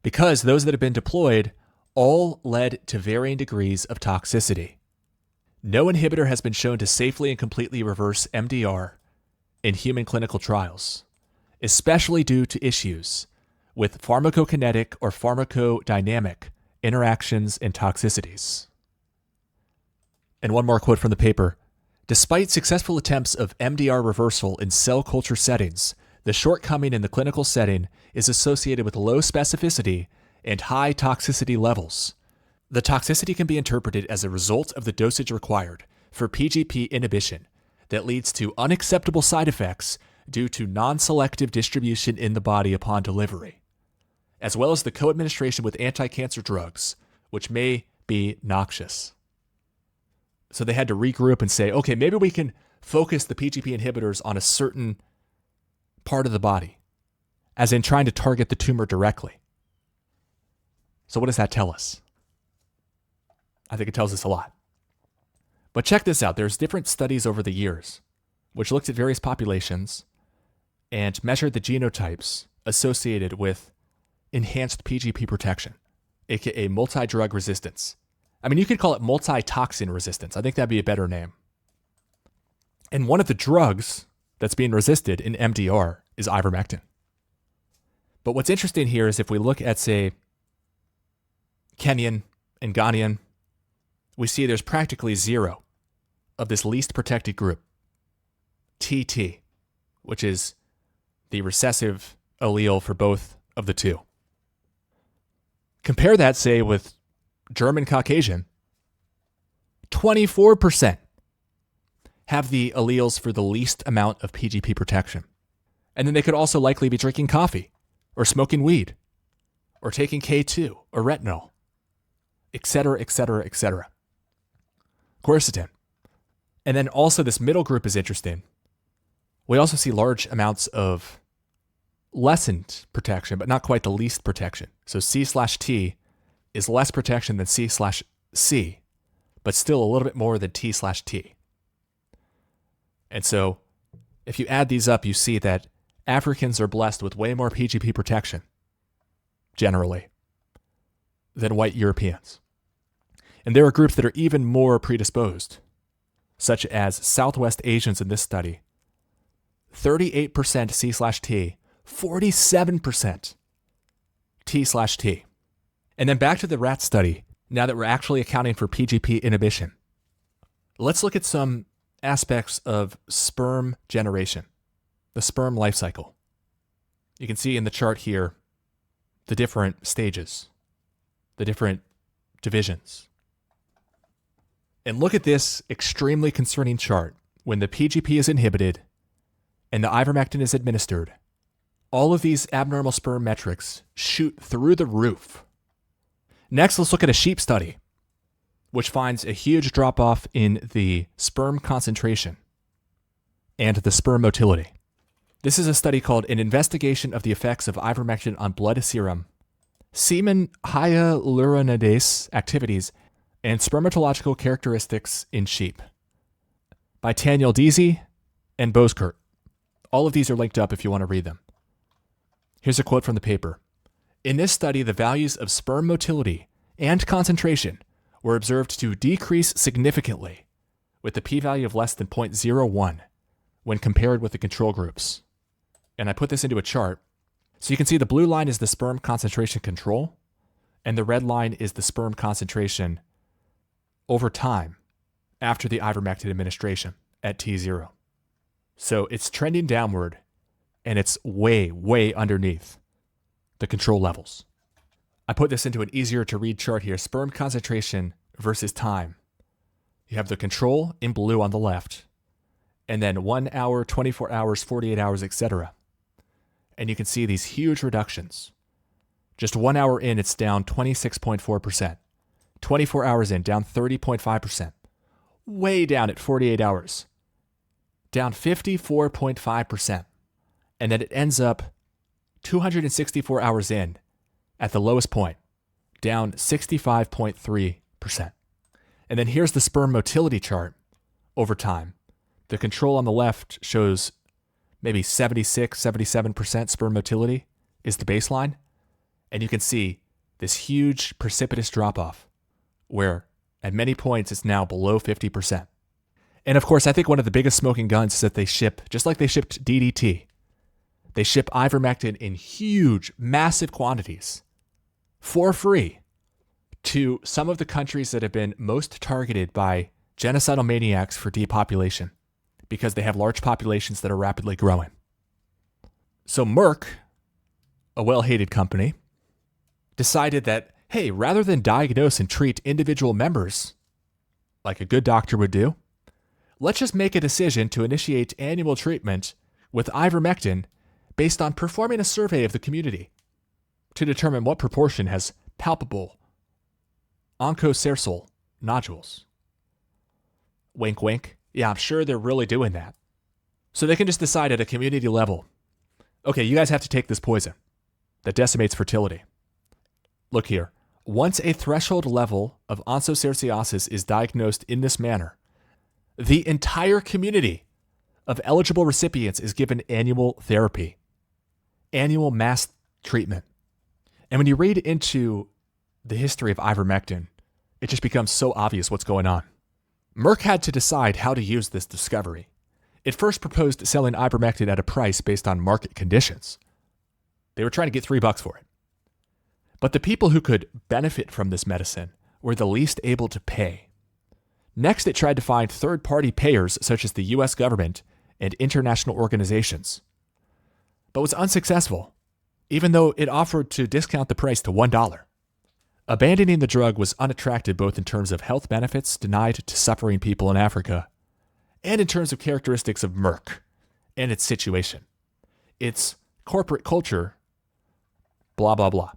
because those that have been deployed all led to varying degrees of toxicity. No inhibitor has been shown to safely and completely reverse MDR in human clinical trials, especially due to issues with pharmacokinetic or pharmacodynamic interactions and toxicities. And one more quote from the paper. Despite successful attempts of MDR reversal in cell culture settings, the shortcoming in the clinical setting is associated with low specificity and high toxicity levels. The toxicity can be interpreted as a result of the dosage required for PGP inhibition that leads to unacceptable side effects due to non-selective distribution in the body upon delivery, as well as the co-administration with anti-cancer drugs, which may be noxious. So they had to regroup and say, okay, maybe we can focus the PGP inhibitors on a certain part of the body, as in trying to target the tumor directly. So what does that tell us? I think it tells us a lot. But check this out. There's different studies over the years which looked at various populations and measured the genotypes associated with enhanced PGP protection, aka multi-drug resistance. I mean, you could call it multi-toxin resistance. I think that'd be a better name. And one of the drugs that's being resisted in MDR is ivermectin. But what's interesting here is if we look at, say, Kenyan and Ghanaian, we see there's practically zero of this least protected group, TT, which is the recessive allele for both of the two. Compare that, say, with German Caucasian, 24% have the alleles for the least amount of PGP protection. And then they could also likely be drinking coffee or smoking weed or taking K2 or retinol, etc., etc., etc. Quercetin. And then also this middle group is interesting. We also see large amounts of lessened protection, but not quite the least protection. So C/T is less protection than C/C, but still a little bit more than T/T. And so if you add these up, you see that Africans are blessed with way more PGP protection, generally, than white Europeans. And there are groups that are even more predisposed, such as Southwest Asians in this study. 38% C/T, 47% T/T. And then back to the rat study, now that we're actually accounting for PGP inhibition. Let's look at some aspects of sperm generation, the sperm life cycle. You can see in the chart here the different stages, the different divisions. And look at this extremely concerning chart. When the PGP is inhibited and the ivermectin is administered, all of these abnormal sperm metrics shoot through the roof. Next, let's look at a sheep study, which finds a huge drop-off in the sperm concentration and the sperm motility. This is a study called An Investigation of the Effects of Ivermectin on Blood Serum, Semen Hyaluronidase Activities, and Spermatological Characteristics in Sheep by Taniel Deasy and Boskert. All of these are linked up if you want to read them. Here's a quote from the paper. In this study, the values of sperm motility and concentration were observed to decrease significantly with the p-value of less than 0.01 when compared with the control groups. And I put this into a chart. So you can see the blue line is the sperm concentration control, and the red line is the sperm concentration over time after the ivermectin administration at T0. So it's trending downward, and it's way, way underneath the control levels. I put this into an easier to read chart here. Sperm concentration versus time. You have the control in blue on the left, and then 1 hour, 24 hours, 48 hours, etc. And you can see these huge reductions. Just 1 hour in, it's down 26.4%. 24 hours in, down 30.5%. Way down at 48 hours, down 54.5%. And then it ends up 264 hours in at the lowest point, down 65.3%. And then here's the sperm motility chart over time. The control on the left shows maybe 76, 77% sperm motility is the baseline. And you can see this huge precipitous drop-off where at many points it's now below 50%. And of course, I think one of the biggest smoking guns is that they ship, just like they shipped DDT, they ship ivermectin in huge, massive quantities for free to some of the countries that have been most targeted by genocidal maniacs for depopulation because they have large populations that are rapidly growing. So Merck, a well-hated company, decided that, hey, rather than diagnose and treat individual members like a good doctor would do, let's just make a decision to initiate annual treatment with ivermectin based on performing a survey of the community to determine what proportion has palpable onchocercal nodules. Wink, wink. Yeah, I'm sure they're really doing that. So they can just decide at a community level, okay, you guys have to take this poison that decimates fertility. Look here. Once a threshold level of onchocerciasis is diagnosed in this manner, the entire community of eligible recipients is given annual therapy, annual mass treatment. And when you read into the history of ivermectin, it just becomes so obvious what's going on. Merck had to decide how to use this discovery. It first proposed selling ivermectin at a price based on market conditions. They were trying to get $3 for it. But the people who could benefit from this medicine were the least able to pay. Next, it tried to find third-party payers such as the US government and international organizations, but was unsuccessful, even though it offered to discount the price to $1. Abandoning the drug was unattractive both in terms of health benefits denied to suffering people in Africa and in terms of characteristics of Merck and its situation, its corporate culture, blah, blah, blah.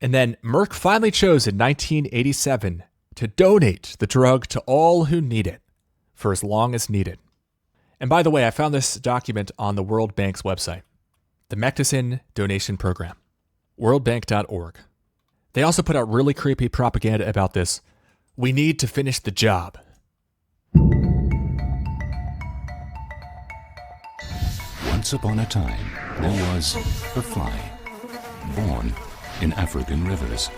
And then Merck finally chose in 1987 to donate the drug to all who need it for as long as needed. And by the way, I found this document on the World Bank's website, the Mectin Donation Program, worldbank.org. They also put out really creepy propaganda about this. We need to finish the job. Once upon a time, there was a fly born in African rivers.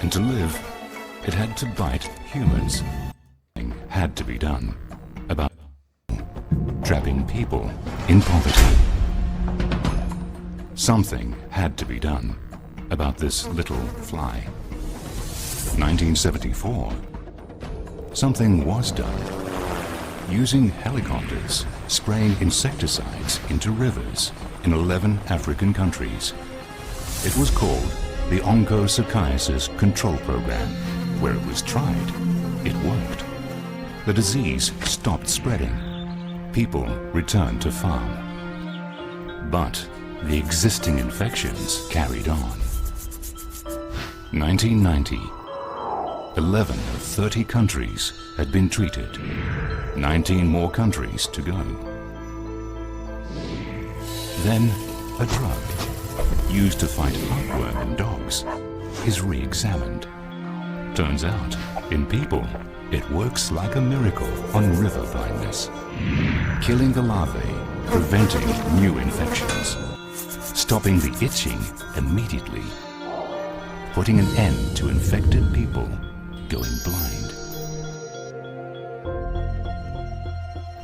And to live, it had to bite humans. Something had to be done about trapping people in poverty. Something had to be done about this little fly. 1974. Something was done. Using helicopters, spraying insecticides into rivers in 11 African countries. It was called the Onchocerciasis Control Program. Where it was tried, it worked. The disease stopped spreading. People returned to farm. But the existing infections carried on. 1990. 11 of 30 countries had been treated. 19 more countries to go. Then a drug used to fight heartworm in dogs is re-examined. Turns out, in people, it works like a miracle on river blindness, killing the larvae, preventing new infections, stopping the itching immediately, putting an end to infected people going blind.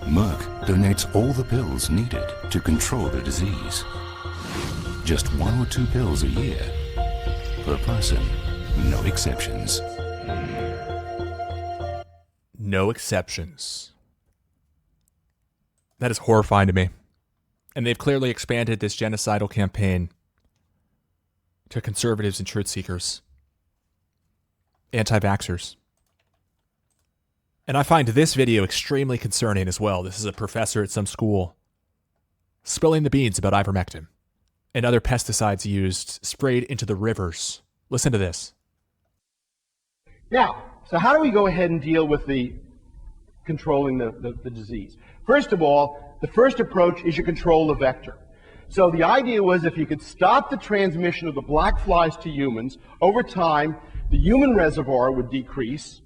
Merck donates all the pills needed to control the disease. Just 1 or 2 pills a year per person, no exceptions. No exceptions. That is horrifying to me. And they've clearly expanded this genocidal campaign to conservatives and truth seekers, anti-vaxxers. And I find this video extremely concerning as well. This is a professor at some school spilling the beans about ivermectin and other pesticides used, sprayed into the rivers. Listen to this. Now, so how do we go ahead and deal with the controlling the disease? First of all, the first approach is you control the vector. So the idea was if you could stop the transmission of the black flies to humans, over time, the human reservoir would decrease,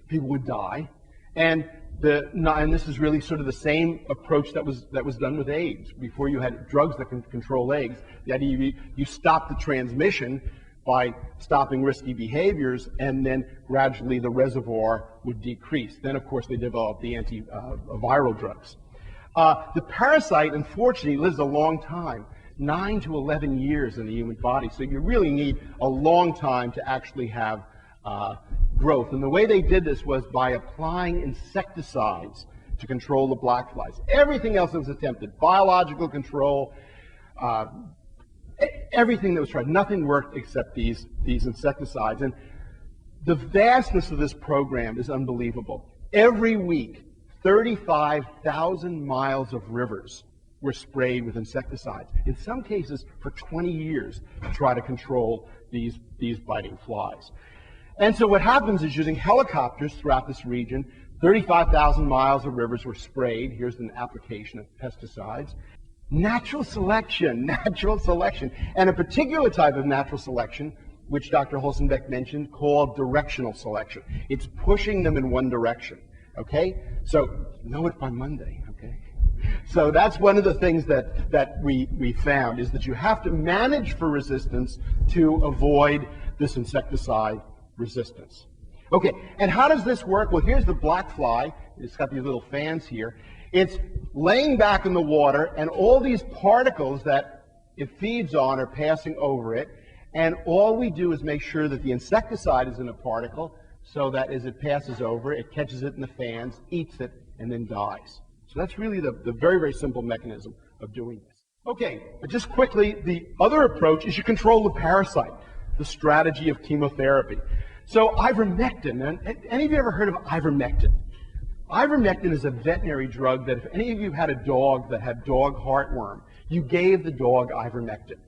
people would die, And and this is really sort of the same approach that was done with AIDS. Before you had drugs that can control AIDS, the idea you stop the transmission by stopping risky behaviors, and then gradually the reservoir would decrease. Then, of course, they developed the antiviral drugs. The parasite, unfortunately, lives a long time, 9 to 11 years in the human body. So you really need a long time to actually have growth. And the way they did this was by applying insecticides to control the black flies. Everything else that was attempted, biological control, everything that was tried, nothing worked except these insecticides. And the vastness of this program is unbelievable. Every week, 35,000 miles of rivers were sprayed with insecticides, in some cases for 20 years, to try to control these biting flies. And so what happens is, using helicopters throughout this region, 35,000 miles of rivers were sprayed. Here's an application of pesticides. Natural selection, and a particular type of natural selection, which Dr. Holzenbeck mentioned, called directional selection. It's pushing them in one direction, okay? So, know it by Monday, okay? So that's one of the things that we found, is that you have to manage for resistance to avoid this insecticide resistance. Okay, and how does this work? Well, here's the black fly. It's got these little fans here. It's laying back in the water, and all these particles that it feeds on are passing over it. And all we do is make sure that the insecticide is in a particle, so that as it passes over, it catches it in the fans, eats it, and then dies. So that's really the very, very simple mechanism of doing this. Okay, but just quickly, the other approach is you control the parasite, the strategy of chemotherapy. So ivermectin, and any of you ever heard of ivermectin? Ivermectin is a veterinary drug that if any of you had a dog that had dog heartworm, you gave the dog ivermectin.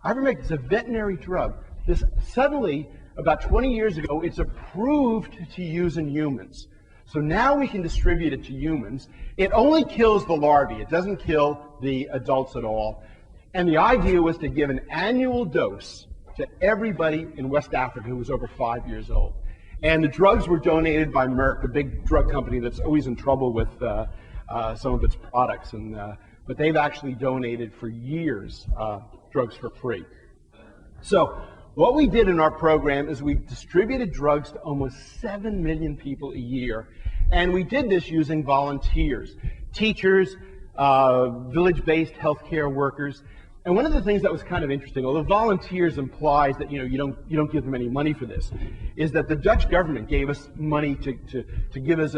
Ivermectin is a veterinary drug. This suddenly, about 20 years ago, it's approved to use in humans. So now we can distribute it to humans. It only kills the larvae. It doesn't kill the adults at all. And the idea was to give an annual dose to everybody in West Africa who was over 5 years old. And the drugs were donated by Merck, a big drug company that's always in trouble with some of its products. But they've actually donated for years drugs for free. So what we did in our program is we distributed drugs to almost 7 million people a year. And we did this using volunteers, teachers, village-based healthcare workers. And one of the things that was kind of interesting, although volunteers implies that you don't give them any money for this, is that the Dutch government gave us money to give us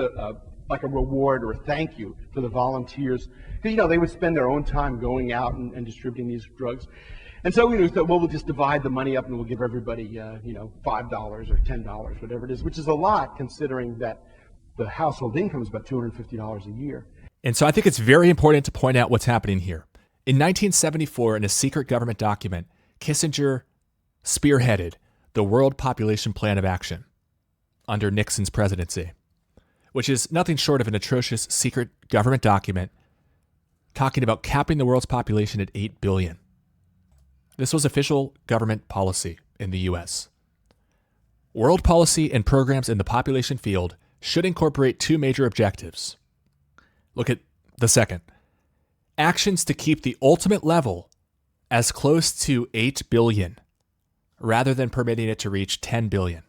like a reward or a thank you for the volunteers, because they would spend their own time going out and distributing these drugs. And so we thought, well, we'll just divide the money up and we'll give everybody $5 or $10, whatever it is, which is a lot considering that the household income is about $250 a year. And so I think it's very important to point out what's happening here. In 1974, in a secret government document, Kissinger spearheaded the World Population Plan of Action under Nixon's presidency, which is nothing short of an atrocious secret government document talking about capping the world's population at 8 billion. This was official government policy in the U.S. World policy and programs in the population field should incorporate two major objectives. Look at the second. Actions to keep the ultimate level as close to 8 billion, rather than permitting it to reach 10 billion.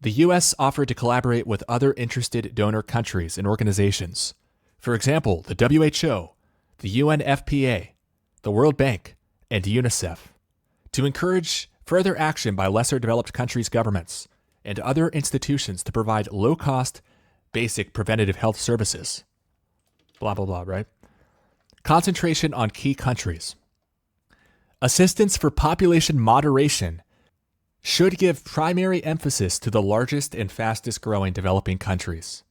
The U.S. offered to collaborate with other interested donor countries and organizations. For example, the WHO, the UNFPA, the World Bank, and UNICEF, to encourage further action by lesser developed countries' governments and other institutions to provide low-cost, basic preventative health services. Blah, blah, blah, right? Concentration on key countries. Assistance for population moderation should give primary emphasis to the largest and fastest growing developing countries.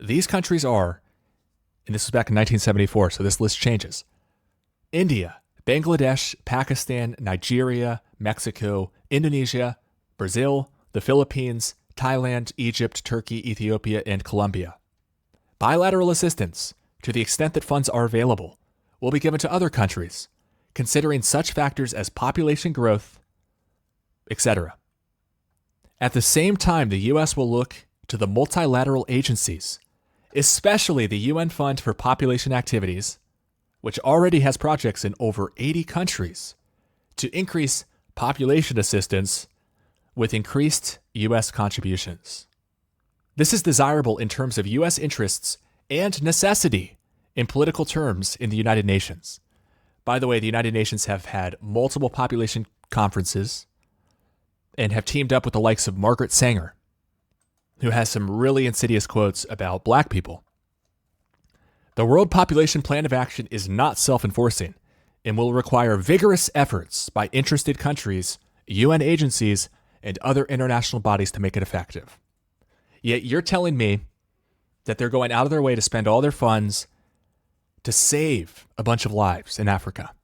These countries are, and this was back in 1974, so this list changes: India, Bangladesh, Pakistan, Nigeria, Mexico, Indonesia, Brazil, the Philippines, Thailand, Egypt, Turkey, Ethiopia, and Colombia. Bilateral assistance, to the extent that funds are available, will be given to other countries, considering such factors as population growth, etc. At the same time, the U.S. will look to the multilateral agencies, especially the UN Fund for Population Activities, which already has projects in over 80 countries, to increase population assistance with increased U.S. contributions. This is desirable in terms of U.S. interests and necessity in political terms in the United Nations. By the way, the United Nations have had multiple population conferences and have teamed up with the likes of Margaret Sanger, who has some really insidious quotes about black people. The World Population Plan of Action is not self-enforcing and will require vigorous efforts by interested countries, UN agencies, and other international bodies to make it effective. Yet you're telling me that they're going out of their way to spend all their funds to save a bunch of lives in Africa,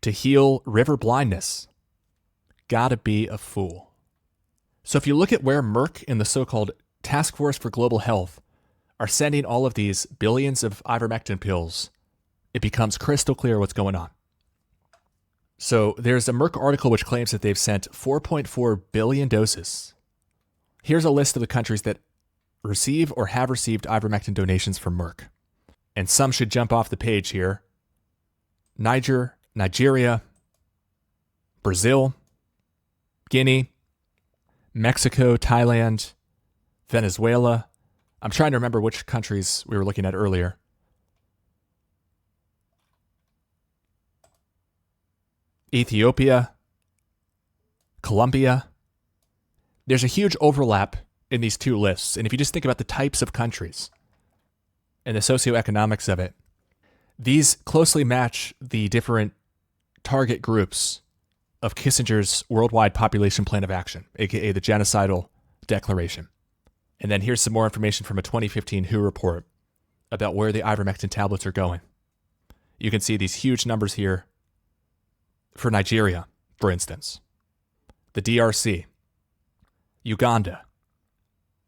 to heal river blindness. Gotta be a fool. So if you look at where Merck and the so-called Task Force for Global Health are sending all of these billions of ivermectin pills, it becomes crystal clear what's going on. So there's a Merck article which claims that they've sent 4.4 billion doses. Here's a list of the countries that receive or have received ivermectin donations from Merck. And some should jump off the page here. Nigeria, Brazil, Guinea, Mexico, Thailand, Venezuela. I'm trying to remember which countries we were looking at earlier. Ethiopia, Colombia. There's a huge overlap in these two lists. And if you just think about the types of countries and the socioeconomics of it, these closely match the different target groups of Kissinger's Worldwide Population Plan of Action, aka the Genocidal Declaration. And then here's some more information from a 2015 WHO report about where the ivermectin tablets are going. You can see these huge numbers here for Nigeria, for instance, the DRC, Uganda,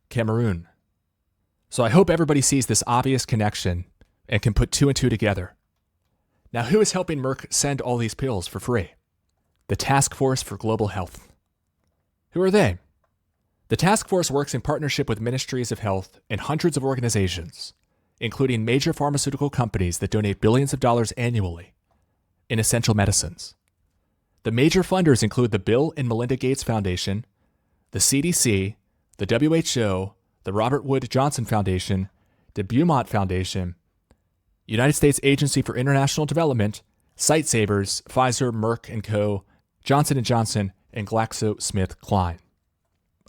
Cameroon. So I hope everybody sees this obvious connection and can put two and two together. Now, who is helping Merck send all these pills for free? The Task Force for Global Health. Who are they? The task force works in partnership with ministries of health and hundreds of organizations, including major pharmaceutical companies that donate billions of dollars annually in essential medicines. The major funders include the Bill and Melinda Gates Foundation, the CDC, the WHO, the Robert Wood Johnson Foundation, the Beaumont Foundation, United States Agency for International Development, Sightsavers, Pfizer, Merck & Co., Johnson & Johnson, and GlaxoSmithKline.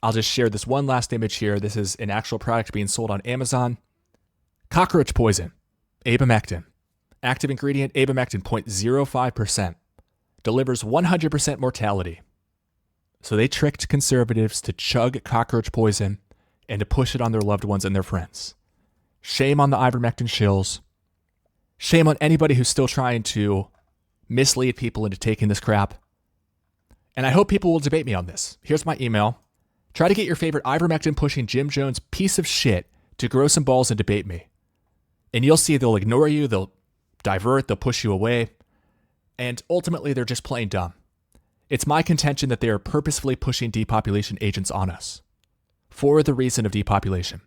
I'll just share this one last image here. This is an actual product being sold on Amazon. Cockroach poison, Abamectin. Active ingredient, Abamectin, 0.05%. Delivers 100% mortality. So they tricked conservatives to chug cockroach poison and to push it on their loved ones and their friends. Shame on the ivermectin shills. Shame on anybody who's still trying to mislead people into taking this crap. And I hope people will debate me on this. Here's my email. Try to get your favorite ivermectin-pushing Jim Jones piece of shit to grow some balls and debate me. And you'll see they'll ignore you, they'll divert, they'll push you away, and ultimately they're just plain dumb. It's my contention that they are purposefully pushing depopulation agents on us for the reason of depopulation.